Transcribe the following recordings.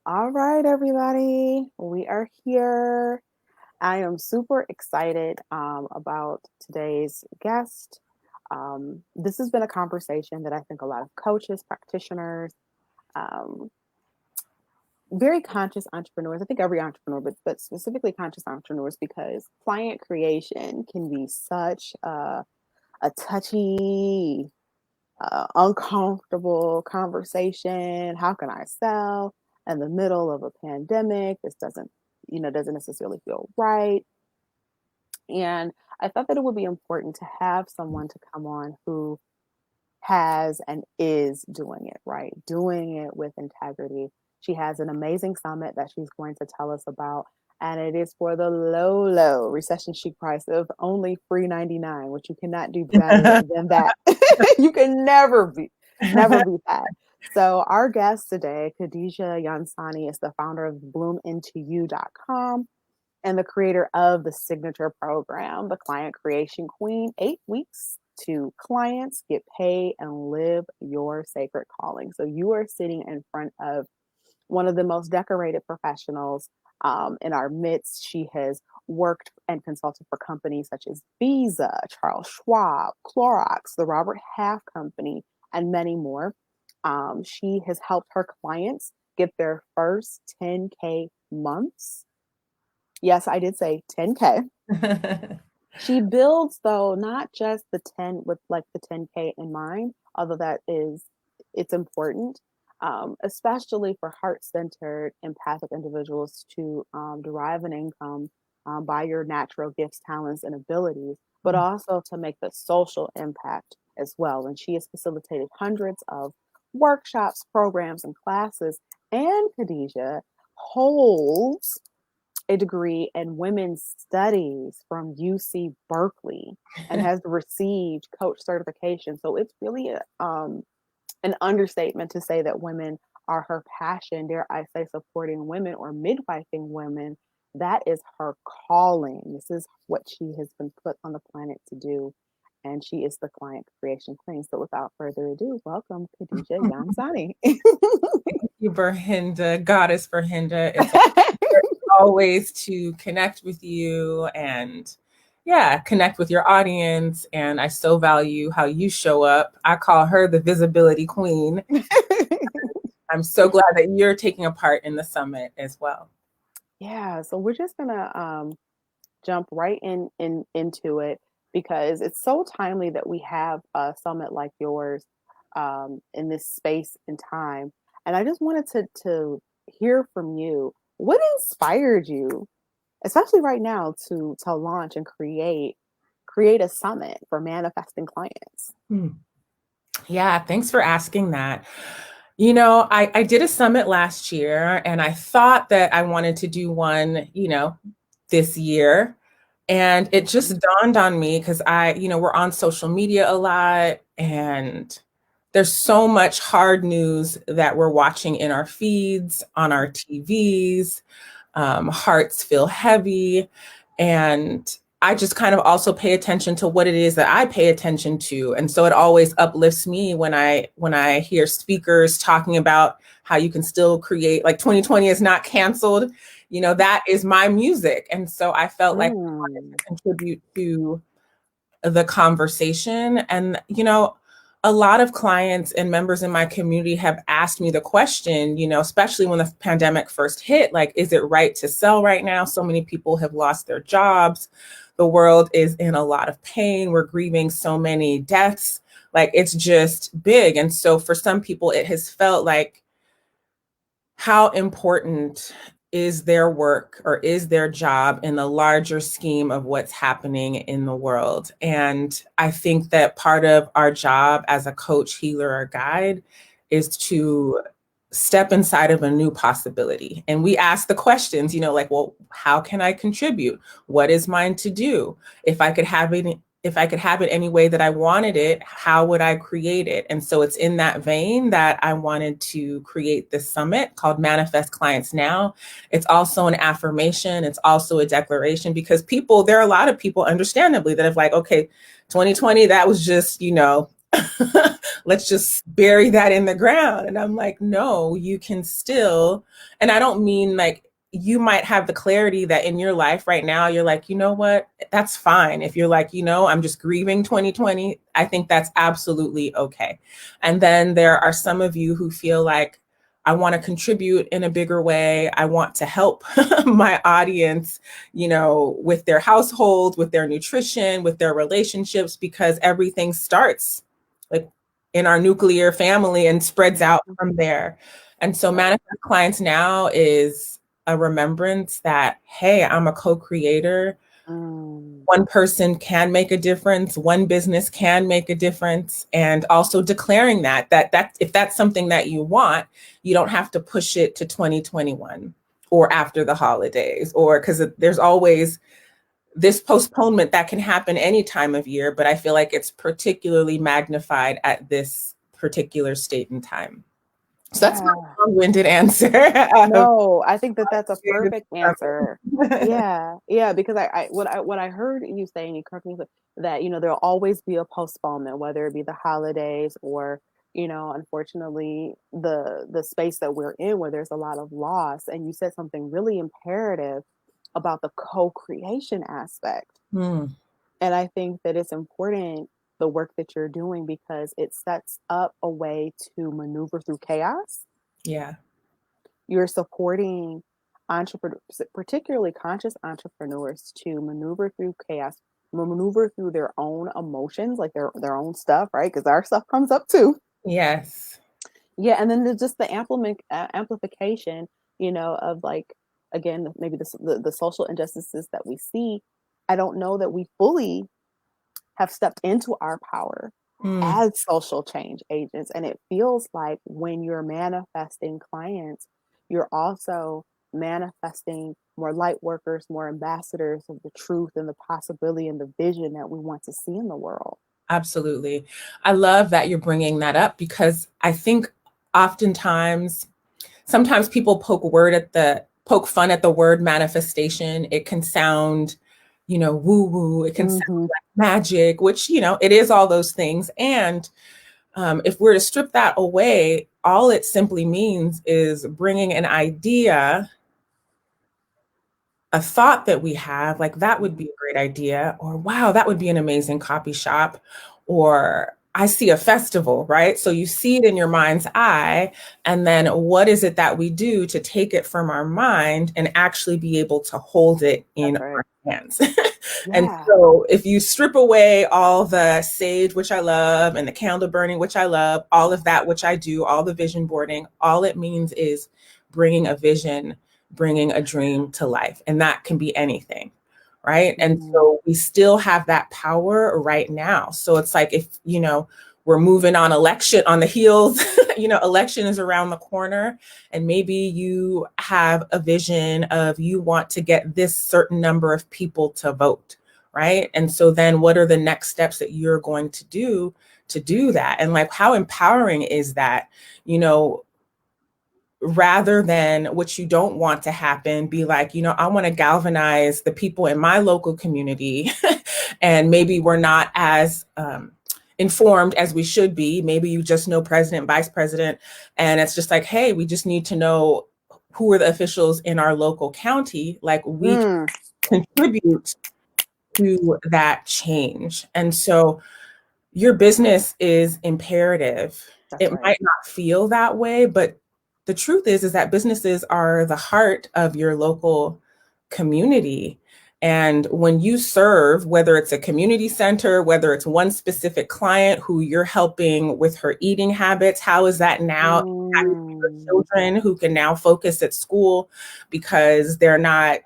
All right, everybody, we are here. I am super excited about today's guest. This has been a conversation that I think a lot of coaches, practitioners, um, very conscious entrepreneurs, I think every entrepreneur, but specifically conscious entrepreneurs, because client creation can be such a touchy, uncomfortable conversation. How can I sell in the middle of a pandemic? This doesn't necessarily feel right. And I thought that it would be important to have someone to come on who has and is doing it right, doing it with integrity. She has an amazing summit that she's going to tell us about. And it is for the low recession chic price of only $3.99, which you cannot do better than that. You can never beat that. So our guest today, Kadidja Yansani, is the founder of bloomintoyou.com and the creator of the signature program, the Client Creation Queen, 8 weeks to clients, get paid, and live your sacred calling. So you are sitting in front of one of the most decorated professionals in our midst. She has worked and consulted for companies such as Visa, Charles Schwab, Clorox, the Robert Half Company, and many more. She has helped her clients get their first 10K months. Yes, I did say 10K. She builds, though, not just the 10 with like the 10K in mind, although it's important, especially for heart-centered, empathic individuals to derive an income by your natural gifts, talents, and abilities, but also to make the social impact as well. And she has facilitated hundreds of workshops, programs, and classes. And Kadidja holds a degree in women's studies from UC Berkeley and has received coach certification. So it's really an understatement to say that women are her passion, dare I say, supporting women or midwifing women. That is her calling. This is what she has been put on the planet to do. And she is the client creation queen. So without further ado, welcome Kadidja Yansani. Thank you, Henda, goddess Henda. It's always to connect with you and connect with your audience. And I so value how you show up. I call her the visibility queen. I'm so glad that you're taking a part in the summit as well. Yeah, so we're just gonna jump right into it because it's so timely that we have a summit like yours in this space and time. And I just wanted to hear from you. What inspired you, especially right now, to launch and create a summit for manifesting clients? Yeah, thanks for asking that. I did a summit last year and I thought that I wanted to do one, this year. And it just dawned on me because we're on social media a lot and there's so much hard news that we're watching in our feeds, on our TVs. Hearts feel heavy. And I just kind of also pay attention to what it is that I pay attention to. And so it always uplifts me when I hear speakers talking about how you can still create, like 2020 is not canceled. That is my music. And so I felt like I wanted to contribute to the conversation. And, a lot of clients and members in my community have asked me the question, especially when the pandemic first hit, like, is it right to sell right now? So many people have lost their jobs. The world is in a lot of pain. We're grieving so many deaths. Like, it's just big. And so for some people, it has felt like, how important is their work or is their job in the larger scheme of what's happening in the world? And I think that part of our job as a coach, healer, or guide is to step inside of a new possibility. And we ask the questions, like, well, how can I contribute? What is mine to do? If I could have it any way that I wanted it, how would I create it? And so it's in that vein that I wanted to create this summit called Manifest Clients Now. It's also an affirmation. It's also a declaration because there are a lot of people, understandably, that have like, okay, 2020, that was just, Let's just bury that in the ground. And I'm like, no, you can still, and I don't mean like you might have the clarity that in your life right now, you're like, you know what, that's fine. If you're like, I'm just grieving 2020, I think that's absolutely okay. And then there are some of you who feel like, I want to contribute in a bigger way. I want to help my audience, with their household, with their nutrition, with their relationships, because everything starts like in our nuclear family and spreads out Mhm. from there. And so Right. Manifest Clients Now is a remembrance that, hey, I'm a co-creator. Mm, One person can make a difference, one business can make a difference, and also declaring that if that's something that you want, you don't have to push it to 2021 or after the holidays, or because there's always this postponement that can happen any time of year, but I feel like it's particularly magnified at this particular state and time. So that's my yeah. long-winded answer. No, I think that that's a perfect answer. Yeah, yeah, because what I heard you saying, you correct me, that there'll always be a postponement, whether it be the holidays or unfortunately the space that we're in where there's a lot of loss. And you said something really imperative about the co-creation aspect. Hmm. And I think that it's important the work that you're doing because it sets up a way to maneuver through chaos. Yeah, You're supporting entrepreneurs, particularly conscious entrepreneurs, to maneuver through chaos, maneuver through their own emotions, like their own stuff, right? Because our stuff comes up too. yes, Yeah, and then there's just the amplification, of like again maybe the social injustices that we see. I don't know that we fully have stepped into our power hmm, as social change agents. And it feels like when you're manifesting clients, you're also manifesting more light workers, more ambassadors of the truth and the possibility and the vision that we want to see in the world. absolutely. I love that you're bringing that up because I think oftentimes, sometimes people poke fun at the word manifestation. It can sound, woo woo. It can sound Mm-hmm. like magic, which, it is all those things. And if we're to strip that away, all it simply means is bringing an idea, a thought that we have, like that would be a great idea, or wow, that would be an amazing copy shop, or I see a festival, right? So you see it in your mind's eye, and then what is it that we do to take it from our mind and actually be able to hold it in That's right. our hands? And Yeah. so if you strip away all the sage, which I love, and the candle burning, which I love, all of that, which I do, all the vision boarding, all it means is bringing a vision, bringing a dream to life. And that can be anything. Right. And Mm, so we still have that power right now. So it's like if, we're moving on the heels, election is around the corner, and maybe you have a vision of you want to get this certain number of people to vote. Right. And so then what are the next steps that you're going to do that? And like, how empowering is that? You know, rather than what you don't want to happen, be like, I want to galvanize the people in my local community. And maybe we're not as informed as we should be. Maybe you just know president, vice president, and it's just like, hey, we just need to know who are the officials in our local county. Like we mm, can contribute to that change. And so your business is imperative. that's It right. might not feel that way, but the truth is that businesses are the heart of your local community. And when you serve, whether it's a community center, whether it's one specific client who you're helping with her eating habits, how is that now impacting your Mm, children who can now focus at school because they're not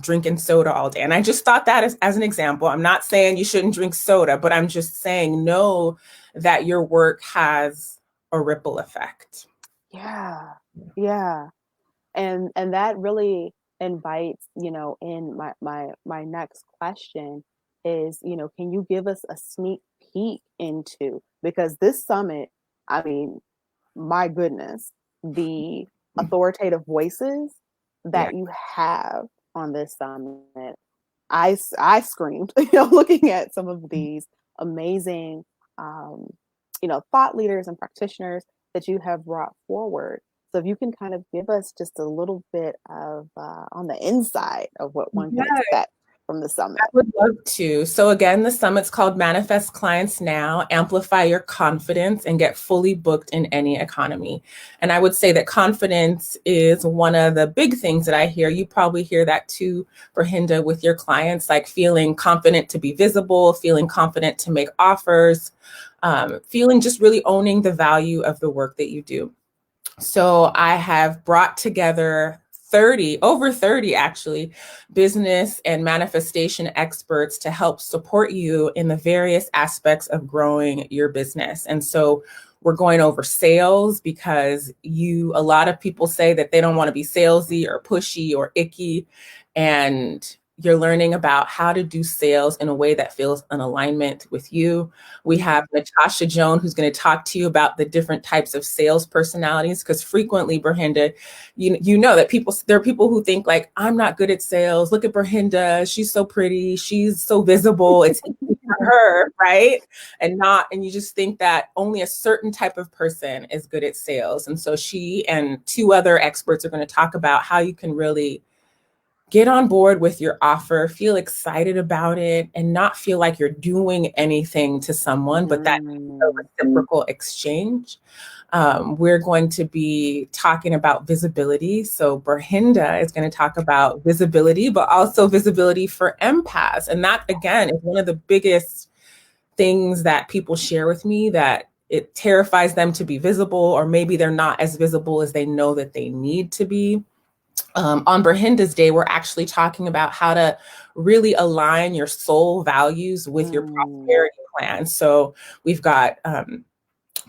drinking soda all day. And I just thought that as an example. I'm not saying you shouldn't drink soda, but I'm just saying know that your work has a ripple effect. yeah. Yeah. And that really invites in my next question is can you give us a sneak peek into, because this summit, I mean, my goodness, the authoritative voices Yeah. that you have on this summit, I screamed looking at some of these amazing thought leaders and practitioners that you have brought forward. So if you can kind of give us just a little bit of on the inside of what one can Yeah. expect from the I summit. would love to. So again, the summit's called Manifest Clients Now, Amplify Your Confidence and Get Fully Booked in Any Economy. And I would say that confidence is one of the big things that I hear. You probably hear that too for Henda with your clients, like feeling confident to be visible, feeling confident to make offers, feeling just really owning the value of the work that you do. So I have brought together 30, over 30 actually, business and manifestation experts to help support you in the various aspects of growing your business. And so we're going over sales because a lot of people say that they don't want to be salesy or pushy or icky. And you're learning about how to do sales in a way that feels in alignment with you. We have Natasha Joan, who's going to talk to you about the different types of sales personalities, because frequently, Berhinda, you know that there are people who think like, I'm not good at sales. Look at Berhinda. She's so pretty. She's so visible. It's easy for her, right? And you just think that only a certain type of person is good at sales. And so she and two other experts are going to talk about how you can really get on board with your offer, feel excited about it, and not feel like you're doing anything to someone, but that it's a Mm, reciprocal exchange. We're going to be talking about visibility. So Berhinda is going to talk about visibility, but also visibility for empaths. And that, again, is one of the biggest things that people share with me, that it terrifies them to be visible, or maybe they're not as visible as they know that they need to be. On Berhinda's Day, we're actually talking about how to really align your soul values with your mm, prosperity plan. So we've got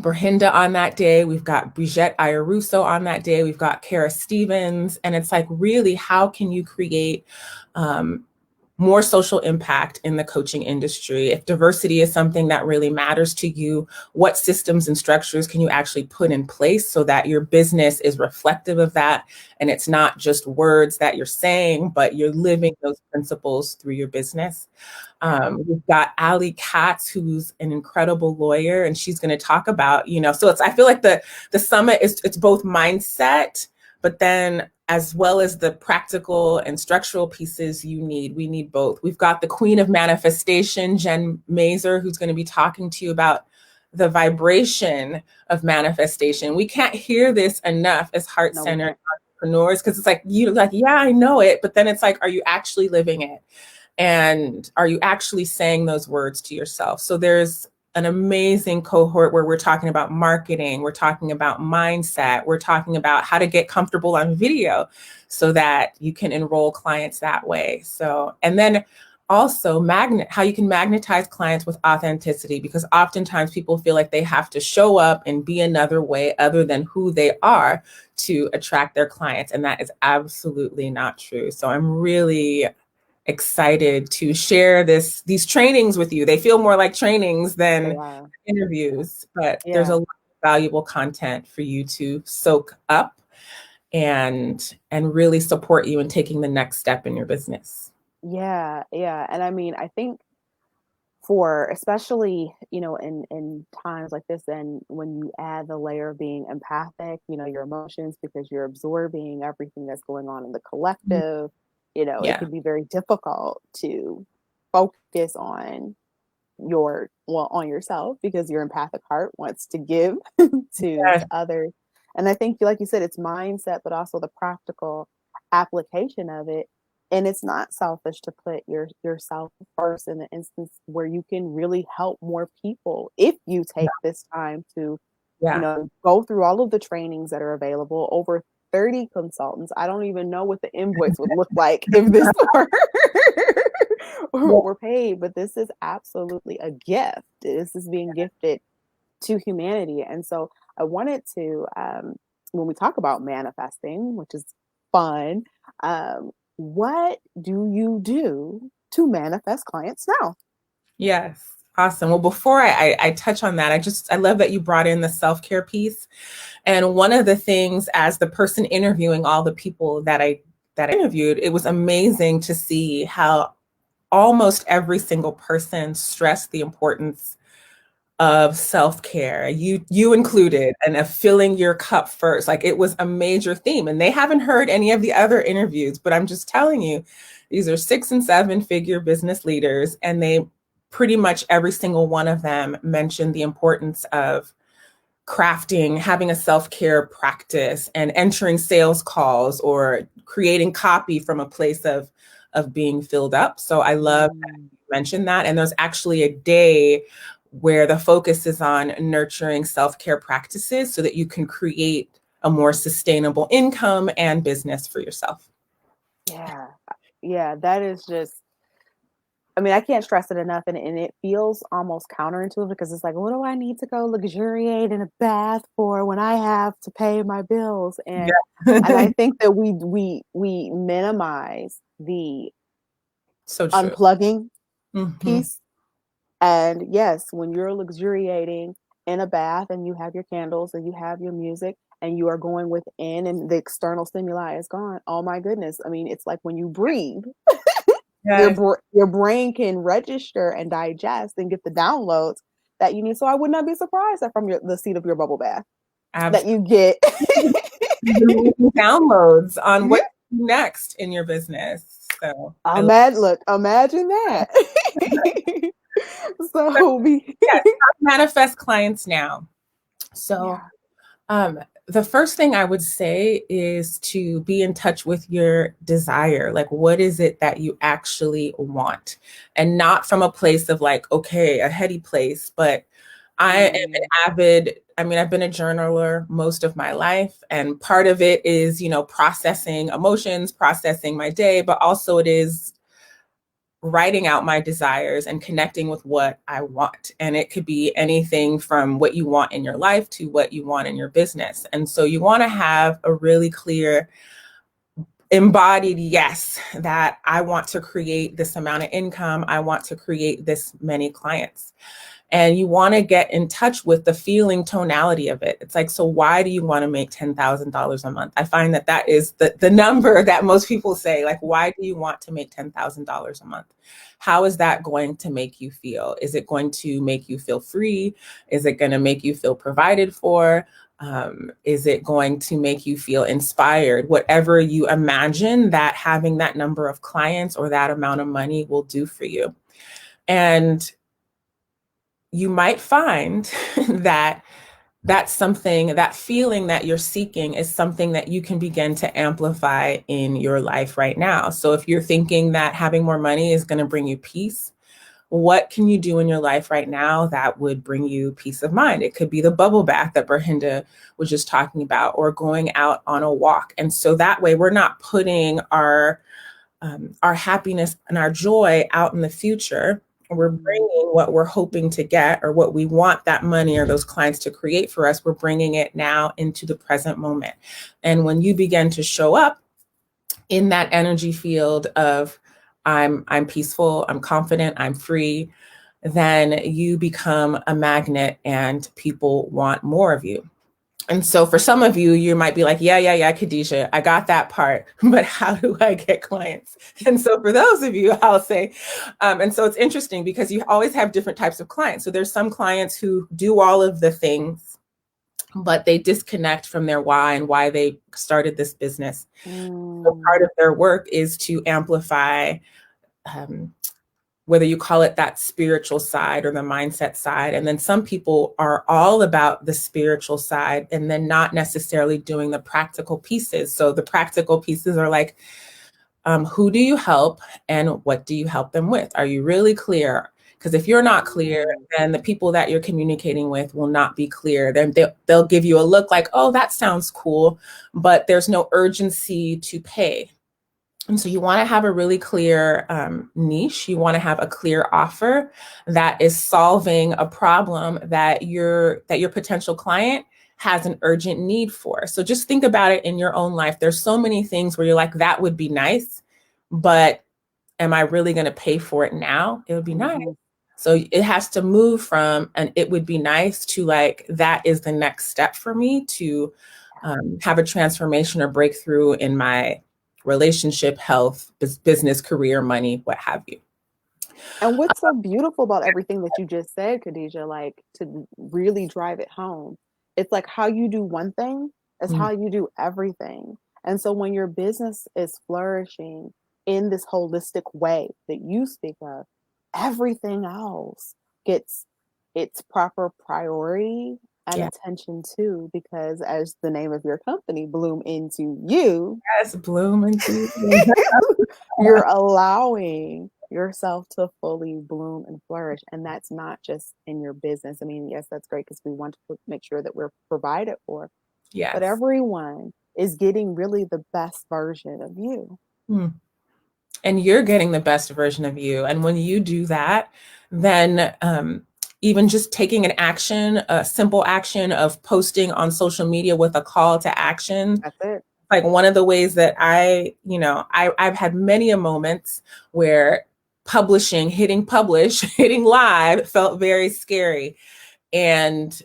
Berhinda on that day. We've got Brigitte Ayaruso on that day. We've got Kara Stevens. And it's like, really, how can you create um, more social impact in the coaching industry? If diversity is something that really matters to you, what systems and structures can you actually put in place so that your business is reflective of that? And it's not just words that you're saying, but you're living those principles through your business. We've got Ali Katz, who's an incredible lawyer, and she's going to talk about, so I feel like the summit it's both mindset, but then as well as the practical and structural pieces we need both. We've got the queen of manifestation, Jen Mazer, who's going to be talking to you about the vibration of manifestation. We can't hear this enough as no, we heart-centered can't. entrepreneurs, because it's like, yeah, I know it, but then it's like, are you actually living it? And are you actually saying those words to yourself? So there's an amazing cohort where we're talking about marketing, we're talking about mindset, we're talking about how to get comfortable on video so that you can enroll clients that way. So, and then also how you can magnetize clients with authenticity, because oftentimes people feel like they have to show up and be another way other than who they are to attract their clients. And that is absolutely not true. So I'm really excited to share these trainings with you. They feel more like trainings They than are. interviews, but there's Yeah. a lot of valuable content for you to soak up and really support you in taking the next step in your business. Yeah. Yeah. And I mean, I think for especially, in times like this, and when you add the layer of being empathic, your emotions, because you're absorbing everything that's going on in the collective, it Yeah. can be very difficult to focus on yourself, because your empathic heart wants to give to Yes. others. And I think, like you said, it's mindset, but also the practical application of it. And it's not selfish to put yourself first in the instance where you can really help more people if you take this time to Yeah. go through all of the trainings that are available. Over 30 consultants. I don't even know what the invoice would look like if this were Yeah. were paid, but this is absolutely a gift. This is being gifted to humanity. And so I wanted to, when we talk about manifesting, which is fun, what do you do to manifest clients now? Yes. Awesome. Well, before I touch on that, I love that you brought in the self-care piece. And one of the things, as the person interviewing all the people that I interviewed, it was amazing to see how almost every single person stressed the importance of self-care, you included, and of filling your cup first. Like, it was a major theme, and they haven't heard any of the other interviews, but I'm just telling you, these are 6 and 7 figure business leaders, and they pretty much every single one of them mentioned the importance of crafting, having a self-care practice, and entering sales calls or creating copy from a place of being filled up. So I love that Mm. you mentioned that. And there's actually a day where the focus is on nurturing self-care practices so that you can create a more sustainable income and business for yourself. Yeah. Yeah, that is just, I mean, I can't stress it enough. And it feels almost counterintuitive because it's like, what do I need to go luxuriate in a bath for when I have to pay my bills? And Yeah. I think that we minimize the So true. unplugging Hmm. piece. And yes, when you're luxuriating in a bath and you have your candles and you have your music and you are going within and the external stimuli is gone, oh my goodness. I mean, it's like when you breathe, Yes. your brain can register and digest and get the downloads that you need. So I would not be surprised that from the seat of your bubble bath that Absolutely. you get. Downloads on Yeah. what next in your business. So I love Imagine that. it. So be Yes, manifest clients now. So yeah. Um, the first thing I would say is to be in touch with your desire. Like, what is it that you actually want? And not from a place of like, okay, a heady place, but I am an Mm, avid, I mean, I've been a journaler most of my life. And part of it is, processing emotions, processing my day, but also it is writing out my desires and connecting with what I want. And it could be anything from what you want in your life to what you want in your business. And so you want to have a really clear, embodied yes, that I want to create this amount of income. I want to create this many clients. And you want to get in touch with the feeling tonality of it. It's like, so why do you want to make $10,000 a month? I find that that is the number that most people say, like, why do you want to make $10,000 a month? How is that going to make you feel? Is it going to make you feel free? Is it going to make you feel provided for? Is it going to make you feel inspired? Whatever you imagine that having that number of clients or that amount of money will do for you. And you might find that that's something, that feeling that you're seeking is something that you can begin to amplify in your life right now. So if you're thinking that having more money is going to bring you peace, what can you do in your life right now that would bring you peace of mind? It could be the bubble bath that Henda was just talking about, or going out on a walk. And so that way we're not putting our happiness and our joy out in the future. We're mm, bringing what we're hoping to get or what we want that money or those clients to create for us. We're bringing it now into the present moment. And when you begin to show up in that energy field of I'm peaceful, I'm confident, I'm free, then you become a magnet and people want more of you. And so for some of you, you might be like, yeah, Kadidja, I got that part, but how do I get clients? And so for those of you, I'll say, and so it's interesting because you always have different types of clients. So there's some clients who do all of the things, but they disconnect from their why and why they started this business. So mm, part of their work is to amplify um, whether you call it that spiritual side or the mindset side. And then some people are all about the spiritual side and then not necessarily doing the practical pieces. So the practical pieces are like, who do you help and what do you help them with? Are you really clear? Because if you're not clear, mm, then the people that you're communicating with will not be clear. Then they'll give you a look like, oh, that sounds cool, but there's no urgency to pay. And so you want to have a really clear niche. You want to have a clear offer that is solving a problem that your potential client has an urgent need for. So just think about it in your own life. There's so many things where you're like, that would be nice, but am I really going to pay for it now? It would be nice. mhm. So it has to move from an it would be nice to like, that is the next step for me to have a transformation or breakthrough in my relationship, health, business, career, money, what have you. And what's so beautiful about everything that you just said, Kadidja, like to really drive it home, it's like how you do one thing is Mm, how you do everything. And so when your business is flourishing in this holistic way that you speak of, everything else gets its proper priority and yeah. attention too, because as the name of your company, Bloom Into You, Yes, bloom into. you're allowing yourself to fully bloom and flourish. And that's not just in your business. I mean, yes, that's great because we want to make sure that we're provided for, but Yes. everyone is getting really the best version of you. Mm. And you're getting the best version of you. And when you do that, then even just taking an action, a simple action of posting on social media with a call to action, That's it. like one of the ways that I've had many a moments where publishing, hitting publish, hitting live felt very scary. And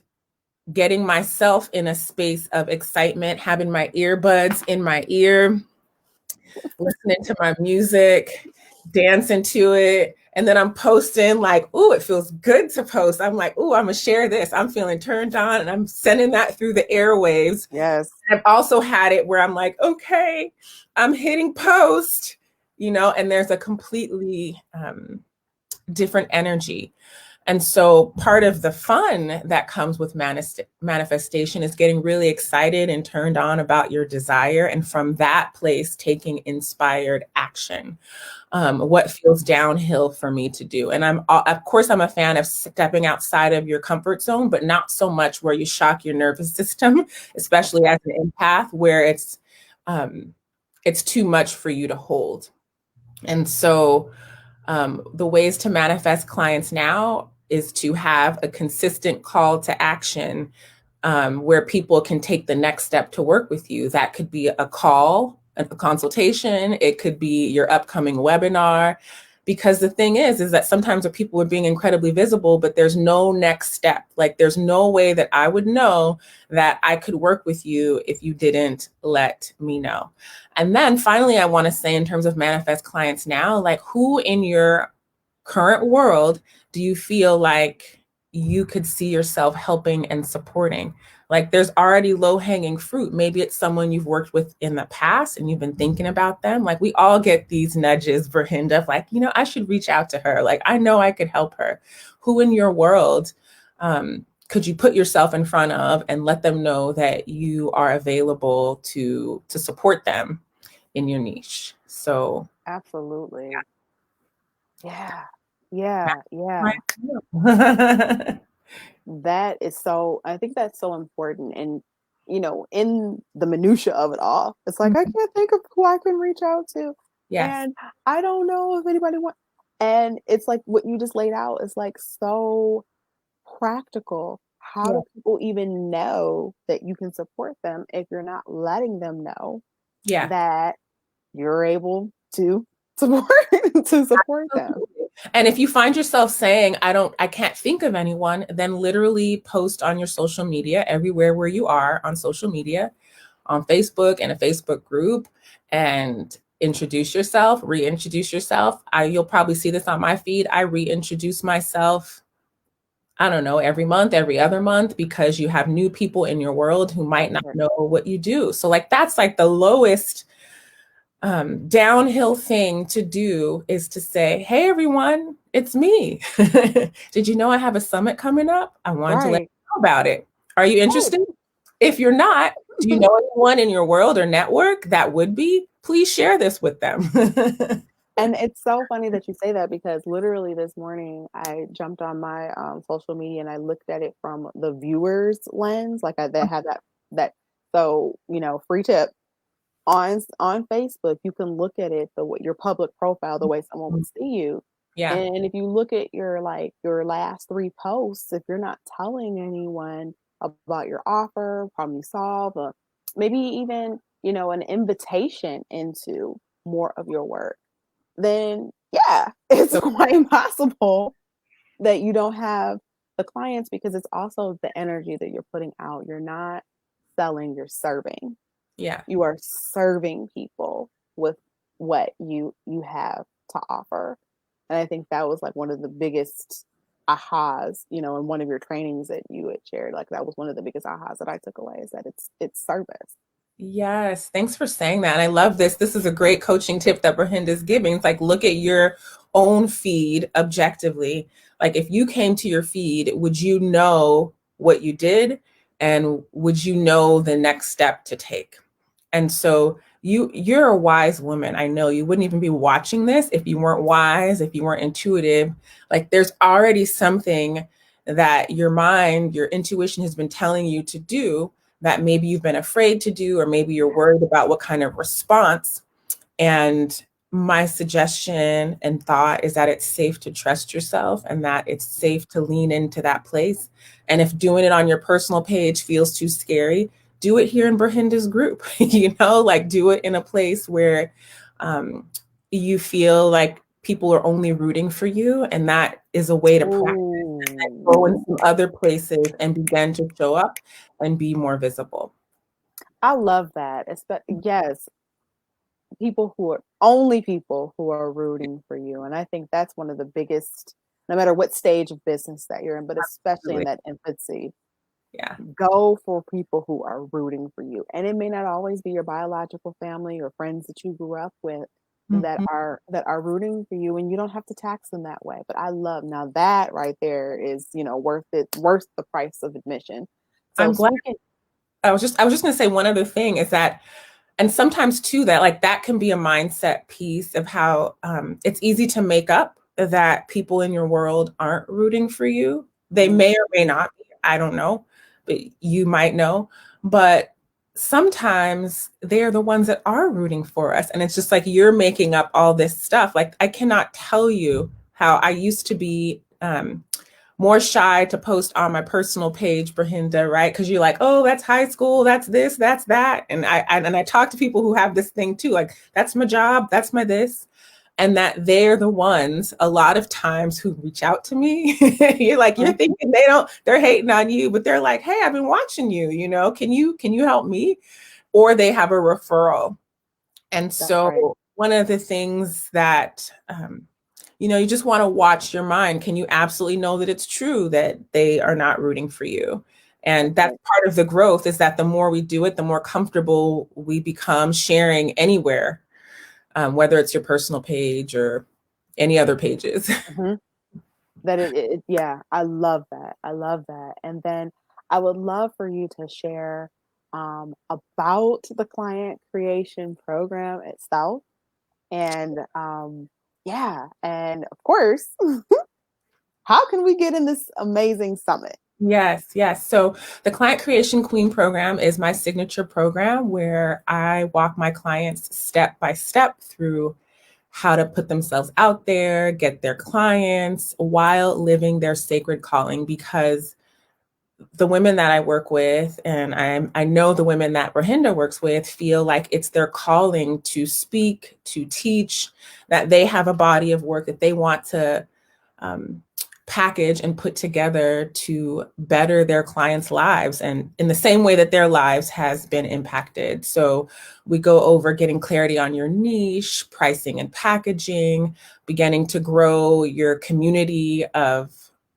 getting myself in a space of excitement, having my earbuds in my ear, listening to my music, dancing to it. And then I'm posting like, ooh, it feels good to post. I'm like, ooh, I'm gonna share this. I'm feeling turned on and I'm sending that through the airwaves. Yes, I've also had it where I'm like, okay, I'm hitting post, and there's a completely different energy. And so part of the fun that comes with manifestation is getting really excited and turned on about your desire. And from that place, taking inspired action. What feels downhill for me to do. And of course, I'm a fan of stepping outside of your comfort zone, but not so much where you shock your nervous system, that's especially right. as an empath, where it's too much for you to hold. And so the ways to manifest clients now is to have a consistent call to action where people can take the next step to work with you. That could be a call, a consultation. It could be your upcoming webinar. Because the thing is that sometimes people are being incredibly visible, but there's no next step. Like there's no way that I would know that I could work with you if you didn't let me know. And then finally, I want to say in terms of manifest clients now, like who in your current world do you feel like you could see yourself helping and supporting? Like there's already low hanging fruit. Maybe it's someone you've worked with in the past and you've been thinking about them. Like we all get these nudges for Henda of like, I should reach out to her. Like I know I could help her. Who in your world could you put yourself in front of and let them know that you are available to support them in your niche? So Absolutely. Yeah. Yeah. Yeah. yeah. That is so, I think that's so important. And, in the minutia of it all, it's like, I can't think of who I can reach out to. Yes. And I don't know if anybody wants, and it's like what you just laid out is like so practical. How Yeah. do people even know that you can support them if you're not letting them know Yeah. that you're able to support to support them? And if you find yourself saying, I can't think of anyone, then literally post on your social media everywhere where you are on social media, on Facebook and a Facebook group, and introduce yourself, reintroduce yourself. You'll probably see this on my feed. I reintroduce myself, I don't know, every month, every other month, because you have new people in your world who might not know what you do. So like that's like the lowest downhill thing to do is to say, hey, everyone, it's me. Did you know I have a summit coming up? I wanted to let Right. you know about it. Are you Right. interested? If you're not, do you know anyone in your world or network that would be? Please share this with them. And it's so funny that you say that because literally this morning I jumped on my social media and I looked at it from the viewer's lens, like that had that. So free tip on Facebook, you can look at it your public profile, the way someone would see you, Yeah, and if you look at your last three posts, if you're not telling anyone about your offer, problem you solve, maybe even an invitation into more of your work, then yeah, it's so quite possible that you don't have the clients because it's also the energy that you're putting out. You're not selling, you're serving. yeah. You are serving people with what you have to offer. And I think that was like one of the biggest ahas, in one of your trainings that you had shared. Like that was one of the biggest ahas that I took away, is that it's service. Yes, thanks for saying that. And I love this. This is a great coaching tip that Brahinda is giving. It's like, look at your own feed objectively. Like, if you came to your feed, would you know what you did? And would you know the next step to take? And so you're a wise woman. I know you wouldn't even be watching this if you weren't wise, if you weren't intuitive. Like, there's already something that your mind, your intuition has been telling you to do that maybe you've been afraid to do, or maybe you're worried about what kind of response. And my suggestion and thought is that it's safe to trust yourself and that it's safe to lean into that place. And if doing it on your personal page feels too scary, do it here in Brahinda's group, like do it in a place where you feel like people are only rooting for you. And that is a way to practice, go Ooh, in some other places and begin to show up and be more visible. I love that. Yes, people who are rooting for you. And I think that's one of the biggest, no matter what stage of business that you're in, but especially in Absolutely. that infancy, Yeah. go for people who are rooting for you. And it may not always be your biological family or friends that you grew up with that Mhm. are rooting for you, and you don't have to tax them that way. But I love, now that right there is, worth it, worth the price of admission. So I'm glad. speaking, I was just going to say one other thing is that, and sometimes too, that like that can be a mindset piece of how it's easy to make up that people in your world aren't rooting for you. They mhm, may or may not be. I don't know, but you might know. But sometimes they're the ones that are rooting for us. And it's just like you're making up all this stuff. Like, I cannot tell you how I used to be more shy to post on my personal page, Brahinda, right? Because you're like, oh, that's high school, that's this, that's that. And I talk to people who have this thing too, like, that's my job, that's my this. And that they're the ones a lot of times who reach out to me. You're mhm, thinking they're hating on you, but they're like, hey, I've been watching you, can you help me? Or they have a referral. And that's right. so one of the things that you just want to watch your mind. Can you absolutely know that it's true that they are not rooting for you? And That's that's right. part of the growth, is that the more we do it, the more comfortable we become sharing anywhere, whether it's your personal page or any other pages. Mhm. That yeah, I love that. I love that. And then I would love for you to share about the client creation program itself. And yeah, and of course, how can we get in this amazing summit? Yes, yes. So the Client Creation Queen program is my signature program where I walk my clients step by step through how to put themselves out there, get their clients while living their sacred calling. Because the women that I work with, and I know the women that Brahinda works with, feel like it's their calling to speak, to teach, that they have a body of work that they want to um, package and put together to better their clients' lives, and in the same way that their lives has been impacted. So we go over getting clarity on your niche, pricing and packaging, beginning to grow your community of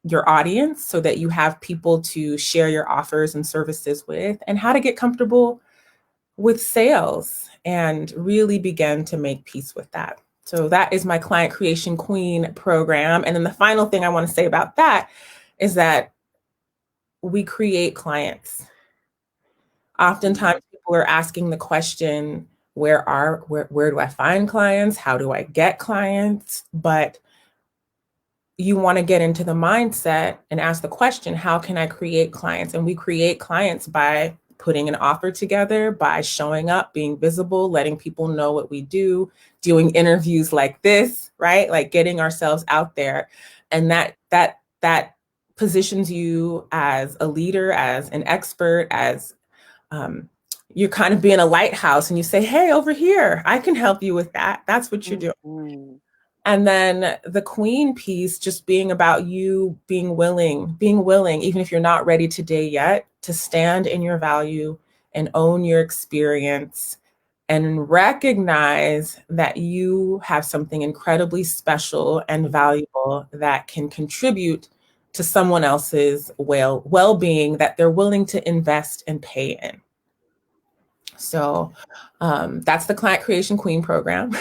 your audience so that you have people to share your offers and services with, and how to get comfortable with sales and really begin to make peace with that. So that is my Client Creation Queen program. And then the final thing I want to say about that is that we create clients. Mhm. Oftentimes people are asking the question, where do I find clients? How do I get clients? But you want to get into the mindset and ask the question, how can I create clients? And we create clients by putting an offer together, by showing up, being visible, letting people know what we do, doing interviews like this, right? Like getting ourselves out there. And that positions you as a leader, as an expert, as um, you're kind of being a lighthouse, and you say, hey, over here, I can help you with that. That's what you're doing. Mhm. And then the queen piece just being about you being willing, even if you're not ready today yet, to stand in your value and own your experience and recognize that you have something incredibly special and valuable that can contribute to someone else's well-being that they're willing to invest and pay in. So that's the Client Creation Queen program.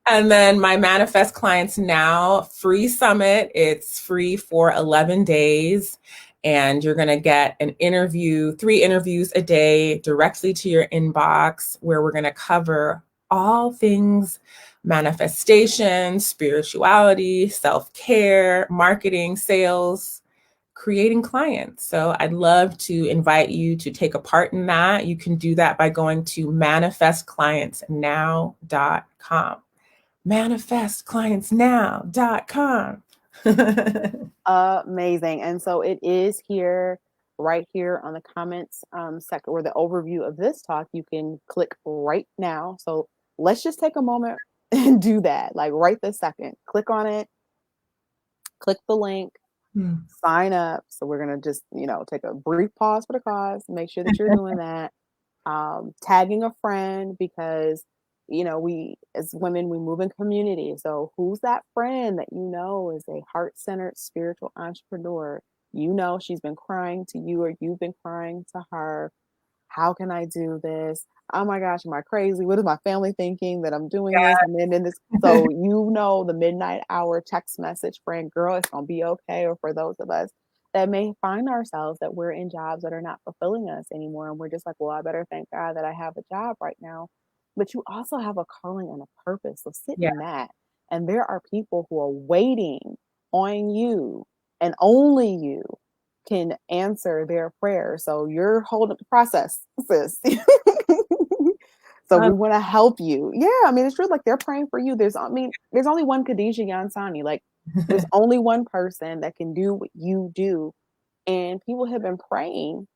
And then my Manifest Clients Now free summit, it's free for 11 days. And you're going to get an interview, 3 interviews a day directly to your inbox, where we're going to cover all things manifestation, spirituality, self-care, marketing, sales, creating clients. So I'd love to invite you to take a part in that. You can do that by going to manifestclientsnow.com. Manifestclientsnow.com. Amazing. And so it is here, right here on the comments section, or the overview of this talk. You can click right now. So let's just take a moment and do that. Like right this second, click on it, click the link, sign up. So we're going to just, take a brief pause for the cause, make sure that you're doing that. Tagging a friend, because we as women, we move in community. So who's that friend that is a heart-centered spiritual entrepreneur? She's been crying to you, or you've been crying to her. How can I do this? Oh my gosh, am I crazy? What is my family thinking that I'm doing this? And then in this, so the midnight hour text message friend, girl, it's gonna be okay. Or for those of us that may find ourselves that we're in jobs that are not fulfilling us anymore, and we're just like, well, I better thank God that I have a job right now. But you also have a calling and a purpose. So sit Yeah. in that. And there are people who are waiting on you, and only you can answer their prayer. So you're holding the process, sis. So we want to help you. Yeah, I mean, it's true. Like, they're praying for you. There's only one Kadidja Yansani. Like, there's only one person that can do what you do. And people have been praying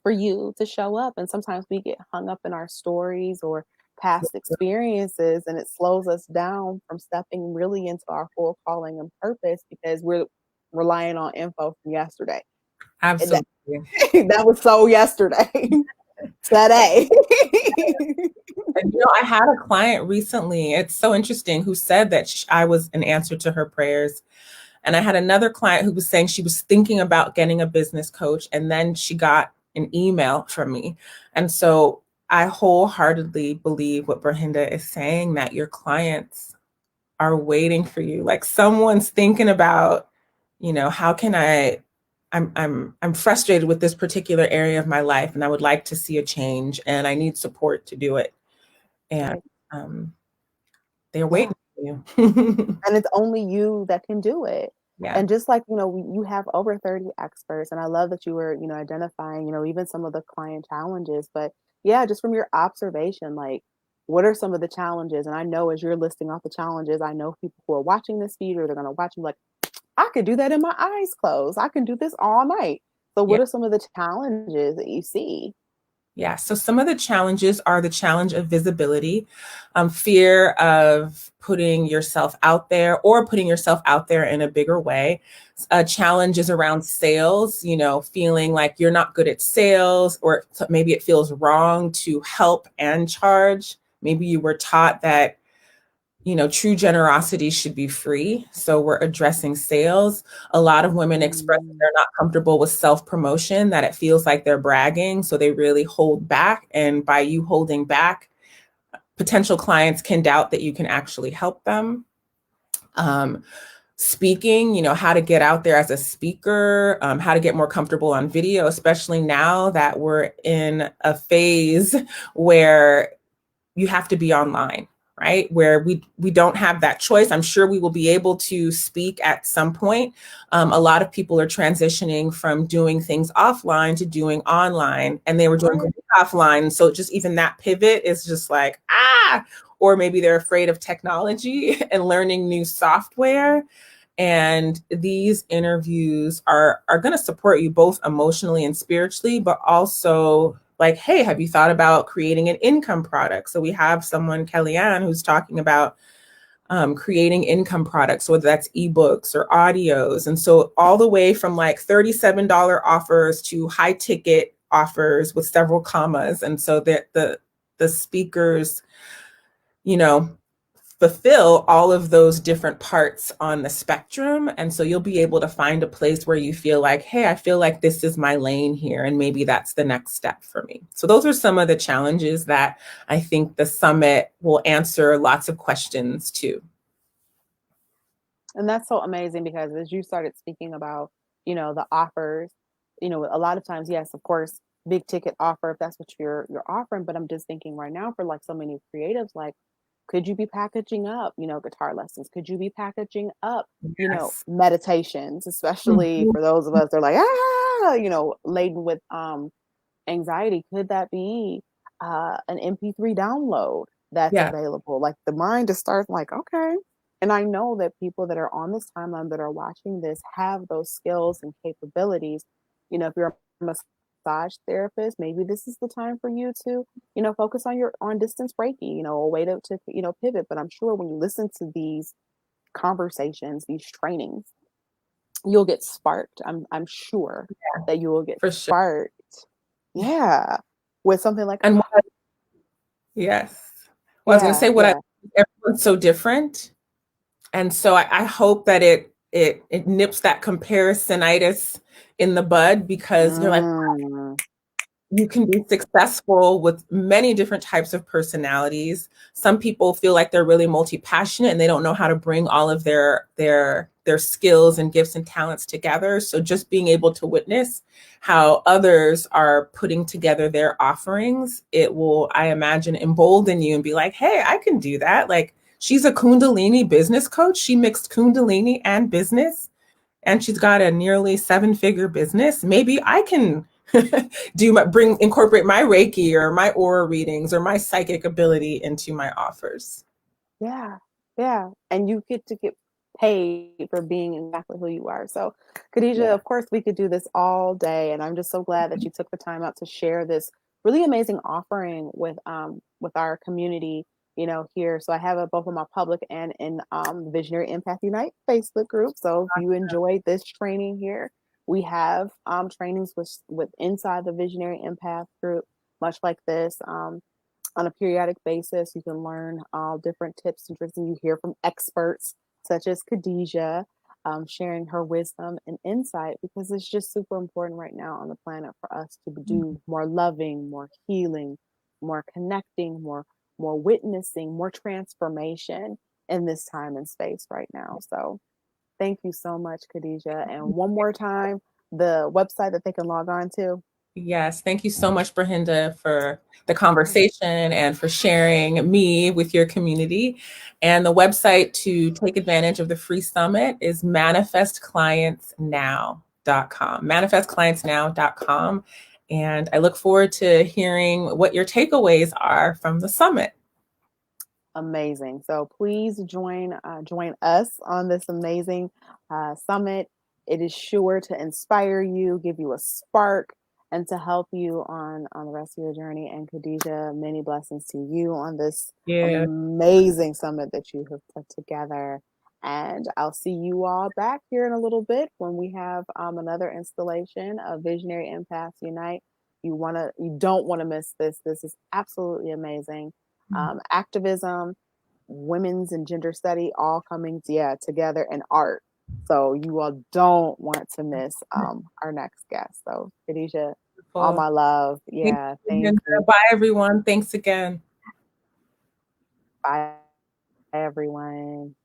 for you to show up. And sometimes we get hung up in our stories or past experiences, and it slows us down from stepping really into our full calling and purpose, because we're relying on info from yesterday. Absolutely. That was so yesterday. Today. And, I had a client recently, it's so interesting, who said that I was an answer to her prayers. And I had another client who was saying she was thinking about getting a business coach, and then she got an email from me. And so I wholeheartedly believe what Henda is saying, that your clients are waiting for you. Like, someone's thinking about, how can I'm frustrated with this particular area of my life, and I would like to see a change, and I need support to do it. And they're waiting for you. And it's only you that can do it. Yeah. And just like, you have over 30 experts. And I love that you were, identifying, even some of the client challenges. But yeah, just from your observation, like, what are some of the challenges? And I know as you're listing off the challenges, I know people who are watching this feed, or they're going to watch me like, I could do that in my eyes closed. I can do this all night. So what are some of the challenges that you see? Yeah. So some of the challenges are the challenge of visibility, fear of putting yourself out there, or putting yourself out there in a bigger way. Challenges around sales, feeling like you're not good at sales, or maybe it feels wrong to help and charge. Maybe you were taught that true generosity should be free. So we're addressing sales. A lot of women express that they're not comfortable with self-promotion, that it feels like they're bragging. So they really hold back. And by you holding back, potential clients can doubt that you can actually help them. Speaking, how to get out there as a speaker, how to get more comfortable on video, especially now that we're in a phase where you have to be online, right? Where we don't have that choice. I'm sure we will be able to speak at some point. A lot of people are transitioning from doing things offline to doing online, and they were doing offline. So just even that pivot is just like, or maybe they're afraid of technology and learning new software. And these interviews are going to support you both emotionally and spiritually, but also like, hey, have you thought about creating an income product? So we have someone, Kellyanne, who's talking about creating income products, whether that's ebooks or audios. And so all the way from like $37 offers to high ticket offers with several commas. And so the the speakers, you know, fulfill all of those different parts on the spectrum. And so you'll be able to find a place where you feel like, hey, I feel like this is my lane here. And maybe that's the next step for me. So those are some of the challenges that I think the summit will answer lots of questions to. And that's so amazing because as you started speaking about, the offers, a lot of times, yes, of course, big ticket offer if that's what you're offering. But I'm just thinking right now for like so many creatives, like, could you be packaging up, guitar lessons? Could you be packaging up, Yes. meditations, especially Mhm. for those of us that are like, laden with anxiety? Could that be an MP3 download that's Yeah. available? Like the mind just starts like, okay. And I know that people that are on this timeline that are watching this have those skills and capabilities. If you're a massage therapist, maybe this is the time for you to, focus on your on distance Reiki, a way to pivot. But I'm sure when you listen to these conversations, these trainings, you'll get sparked. I'm sure that you will get For sure. sparked. Yeah. With something like, And oh, yes. Well, I was going to yeah, say what I yeah. everyone's so different. And so I hope that it nips that comparisonitis in the bud because you're like, Mm, you can be successful with many different types of personalities. Some people feel like they're really multi-passionate and they don't know how to bring all of their skills and gifts and talents together. So just being able to witness how others are putting together their offerings, it will, I imagine, embolden you and be like, hey, I can do that. Like she's a Kundalini business coach. She mixed Kundalini and business and she's got a nearly seven-figure business. Maybe I can incorporate my Reiki or my aura readings or my psychic ability into my offers. yeah, yeah. And you get to get paid for being exactly who you are. So, Kadidja, Yeah. of course, we could do this all day, and I'm just so glad that you took the time out to share this really amazing offering with our community, here. So I have it both in my public and in Visionary Empath Unite Facebook group. So if you enjoyed this training here, we have trainings with inside the Visionary Empath group, much like this. On a periodic basis. You can learn all different tips and tricks, and you hear from experts such as Kadidja, sharing her wisdom and insight because it's just super important right now on the planet for us to do more loving, more healing, more connecting, more witnessing, more transformation in this time and space right now. So thank you so much, Kadidja. And one more time, the website that they can log on to. Yes, thank you so much, Brahinda, for the conversation and for sharing me with your community. And the website to take advantage of the free summit is manifestclientsnow.com. Manifestclientsnow.com. And I look forward to hearing what your takeaways are from the summit. Amazing. So please join us on this amazing summit. It is sure to inspire you, give you a spark, and to help you on the rest of your journey. And Kadidja, many blessings to you on this Yeah. amazing summit that you have put together. And I'll see you all back here in a little bit when we have another installation of Visionary Empaths Unite. You don't want to miss this. This is absolutely amazing. Activism, women's and gender study, all coming together in art. So you all don't want to miss our next guest. So Kadidja, all Wonderful. my love. Thank Yeah, you, thank Brahinda. you. Bye, everyone. Thanks again. Bye everyone.